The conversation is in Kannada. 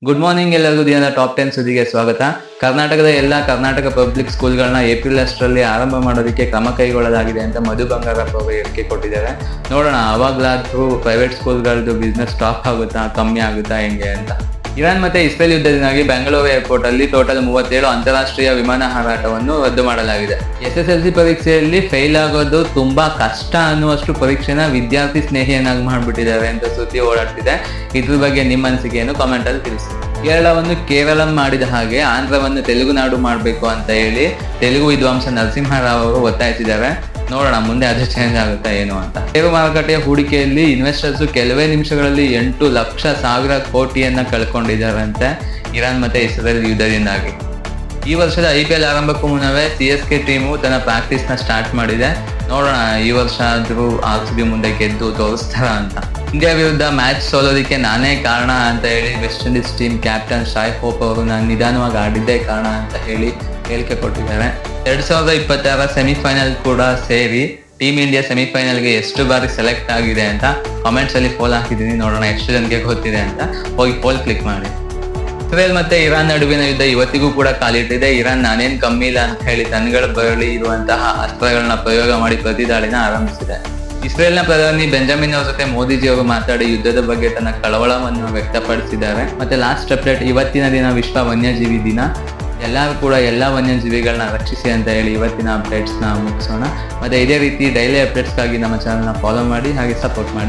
ಗುಡ್ ಮಾರ್ನಿಂಗ್, ಎಲ್ಲರಿಗೂ ದಿನದ ಟಾಪ್ 10 ಸುದ್ದಿಗೆ ಸ್ವಾಗತ. ಕರ್ನಾಟಕದ ಎಲ್ಲ ಕರ್ನಾಟಕ ಪಬ್ಲಿಕ್ ಸ್ಕೂಲ್ಗಳನ್ನ ಏಪ್ರಿಲ್ ಅಷ್ಟರಲ್ಲಿ ಆರಂಭ ಮಾಡೋದಕ್ಕೆ ಕ್ರಮ ಕೈಗೊಳ್ಳಲಾಗಿದೆ ಅಂತ ಮಧು ಬಂಗಾರಪ್ಪ ಅವರು ಹೇಳಿಕೆ ಕೊಟ್ಟಿದ್ದಾರೆ. ನೋಡೋಣ, ಅವಾಗ್ಲಾದ್ರೂ ಪ್ರೈವೇಟ್ ಸ್ಕೂಲ್ಗಳದ್ದು ಬಿಸ್ನೆಸ್ ಸ್ಟಾಪ್ ಆಗುತ್ತಾ, ಕಮ್ಮಿ ಆಗುತ್ತಾ, ಹೆಂಗೆ ಅಂತ. ಇರಾನ್ ಮತ್ತೆ ಇಸ್ರೇಲ್ ಯುದ್ಧದಿಂದಾಗಿ ಬೆಂಗಳೂರು ಏರ್ಪೋರ್ಟ್ ಅಲ್ಲಿ ಟೋಟಲ್ 37 ಅಂತಾರಾಷ್ಟ್ರೀಯ ವಿಮಾನ ಹಾರಾಟವನ್ನು ರದ್ದು ಮಾಡಲಾಗಿದೆ. SSLC ಪರೀಕ್ಷೆಯಲ್ಲಿ ಫೇಲ್ ಆಗೋದು ತುಂಬಾ ಕಷ್ಟ ಅನ್ನುವಷ್ಟು ಪರೀಕ್ಷೆನ ವಿದ್ಯಾರ್ಥಿ ಸ್ನೇಹಿಯನ್ನಾಗಿ ಮಾಡ್ಬಿಟ್ಟಿದ್ದಾರೆ ಅಂತ ಸುದ್ದಿ ಓಡಾಡ್ತಿದೆ. ಇದ್ರ ಬಗ್ಗೆ ನಿಮ್ಮ ಅನಿಸಿಕೆಯನ್ನು ಕಾಮೆಂಟ್ ಅಲ್ಲಿ ತಿಳಿಸಿ. ಕೇರಳವನ್ನು ಕೇರಳಂ ಮಾಡಿದ ಹಾಗೆ ಆಂಧ್ರವನ್ನು ತೆಲುಗುನಾಡು ಮಾಡಬೇಕು ಅಂತ ಹೇಳಿ ತೆಲುಗು ವಿದ್ವಾಂಸ ನರಸಿಂಹರಾವ್ ಅವರು ಒತ್ತಾಯಿಸಿದ್ದಾರೆ. ನೋಡೋಣ ಮುಂದೆ ಅದು ಚೇಂಜ್ ಆಗುತ್ತಾ ಏನು ಅಂತ. ಷೇರು ಮಾರುಕಟ್ಟೆಯ ಹೂಡಿಕೆಯಲ್ಲಿ ಇನ್ವೆಸ್ಟರ್ಸ್ ಕೆಲವೇ ನಿಮಿಷಗಳಲ್ಲಿ 8,00,000 ಕೋಟಿಯನ್ನ ಕಳ್ಕೊಂಡಿದ್ದಾರಂತೆ ಇರಾನ್ ಮತ್ತೆ ಇಸ್ರೇಲ್ ಯುದ್ಧದಿಂದಾಗಿ. ಈ ವರ್ಷದ IPL ಆರಂಭಕ್ಕೂ ಮುನ್ನವೇ CSK ಟೀಮು ತನ್ನ ಪ್ರಾಕ್ಟೀಸ್ ನ ಸ್ಟಾರ್ಟ್ ಮಾಡಿದೆ. ನೋಡೋಣ ಈ ವರ್ಷ ಆದ್ರೂ RCB ಮುಂದೆ ಗೆದ್ದು ತೋರಿಸ್ತಾರ ಅಂತ. ಇಂಡಿಯಾ ವಿರುದ್ಧ ಮ್ಯಾಚ್ ಸೋಲೋದಕ್ಕೆ ನಾನೇ ಕಾರಣ ಅಂತ ಹೇಳಿ West Indies team captain Shai Hope ಅವರು ನಾನು ನಿಧಾನವಾಗಿ ಆಡಿದ್ದೇ ಕಾರಣ ಅಂತ ಹೇಳಿ ಹೇಳಿಕೆ ಕೊಟ್ಟಿದ್ದಾರೆ. 2026 ಸೆಮಿಫೈನಲ್ ಕೂಡ ಸೇರಿ ಟೀಮ್ ಇಂಡಿಯಾ ಸೆಮಿಫೈನಲ್ಗೆ ಎಷ್ಟು ಬಾರಿ ಸೆಲೆಕ್ಟ್ ಆಗಿದೆ ಅಂತ ಕಾಮೆಂಟ್ಸ್ ಅಲ್ಲಿ ಪೋಲ್ ಹಾಕಿದ್ದೀನಿ. ನೋಡೋಣ ಎಷ್ಟು ಜನಕ್ಕೆ ಗೊತ್ತಿದೆ ಅಂತ. ಹೋಗಿ ಪೋಲ್ ಕ್ಲಿಕ್ ಮಾಡಿ. ಇಸ್ರೇಲ್ ಮತ್ತೆ ಇರಾನ್ ನಡುವಿನ ಯುದ್ಧ ಇವತ್ತಿಗೂ ಕೂಡ ಕಾಲಿಟ್ಟಿದೆ. ಇರಾನ್ ನಾನೇನ್ ಕಮ್ಮಿ ಇಲ್ಲ ಅಂತ ಹೇಳಿ ತನ್ನಗಳ ಬಳಿ ಇರುವಂತಹ ಅಸ್ತ್ರಗಳನ್ನ ಪ್ರಯೋಗ ಮಾಡಿ ಪ್ರತಿದಾಳಿನ ಆರಂಭಿಸಿದೆ. ಇಸ್ರೇಲ್ನ ಪ್ರಧಾನಿ ಬೆಂಜಮಿನ್ ಅವ್ರ ಜೊತೆ ಮೋದಿಜಿ ಅವರು ಮಾತಾಡಿ ಯುದ್ಧದ ಬಗ್ಗೆ ತನ್ನ ಕಳವಳವನ್ನು ವ್ಯಕ್ತಪಡಿಸಿದ್ದಾರೆ. ಮತ್ತೆ ಲಾಸ್ಟ್ ಅಪ್ಡೇಟ್, ಇವತ್ತಿನ ದಿನ ವಿಶ್ವ ವನ್ಯಜೀವಿ ದಿನ. ಎಲ್ಲರೂ ಕೂಡ ಎಲ್ಲ ವನ್ಯಜೀವಿಗಳನ್ನ ರಕ್ಷಿಸಿ ಅಂತ ಹೇಳಿ ಇವತ್ತಿನ ಅಪ್ಡೇಟ್ಸ್ನ ಮುಗಿಸೋಣ. ಮತ್ತೆ ಇದೇ ರೀತಿ ಡೈಲಿ ಅಪ್ಡೇಟ್ಸ್ಗಾಗಿ ನಮ್ಮ ಚಾನಲ್ನ ಫಾಲೋ ಮಾಡಿ, ಹಾಗೆ ಸಪೋರ್ಟ್ ಮಾಡಿ.